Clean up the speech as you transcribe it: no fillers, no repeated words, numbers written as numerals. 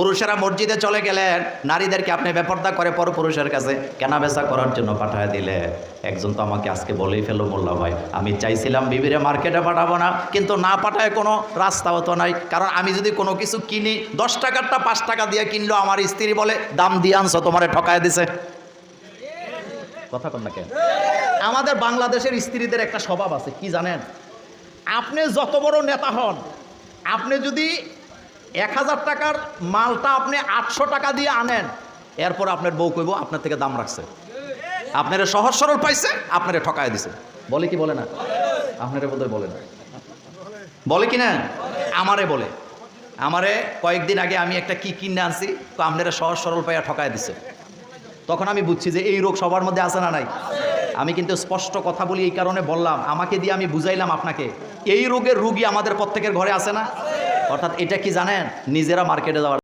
পুরুষেরা মসজিদে চলে গেলেন, নারীদেরকে আপনি বেপরদা করে পরপুরুষের কাছে কেনাবেচা করার জন্য পাঠায় দিলে। একজন তো আমাকে আজকে বলেই ফেলো, মোল্লা ভাই আমি চাইছিলাম বিবিরে মার্কেটে পাঠাবো না, কিন্তু না পাঠায় কোনো রাস্তাও তো নাই। কারণ আমি যদি কোনো কিছু কিনি 10 টাকারটা 5 টাকা দিয়ে কিনলো, আমার স্ত্রী বলে দাম দিয়ে আনছো, তোমারে ঠকায় দিছে। কথা কন না কেন? আমাদের বাংলাদেশের স্ত্রীদের একটা স্বভাব আছে, কি জানেন? আপনি যত বড় নেতা হন, আপনি যদি 1000 টাকার মালটা আপনি 800 টাকা দিয়ে আনেন, এরপর আপনার বউ কইব আপনার থেকে দাম রাখছে, আপনারা সহজ সরল পাইছে, আপনারা ঠকায় দিছে। বলে কি বলে না? আপনারা বোধহয় বলে না, বলে কি না? আমারে বলে, আমারে কয়েকদিন আগে আমি একটা কি কিনে আনছি, তো আপনারা সহজ সরল পাইয়া ঠকায় দিছে। তখন আমি বুঝছি যে এই রোগ সবার মধ্যে আছে না নাই। আমি কিন্তু স্পষ্ট কথা বলি, এই কারণে বললাম, আমাকে দিয়ে আমি বুঝাইলাম আপনাকে, এই রোগের রুগী আমাদের প্রত্যেকের ঘরে আছে না। অর্থাৎ এটা কি জানেন, নিজেরা মার্কেটে যাওয়ার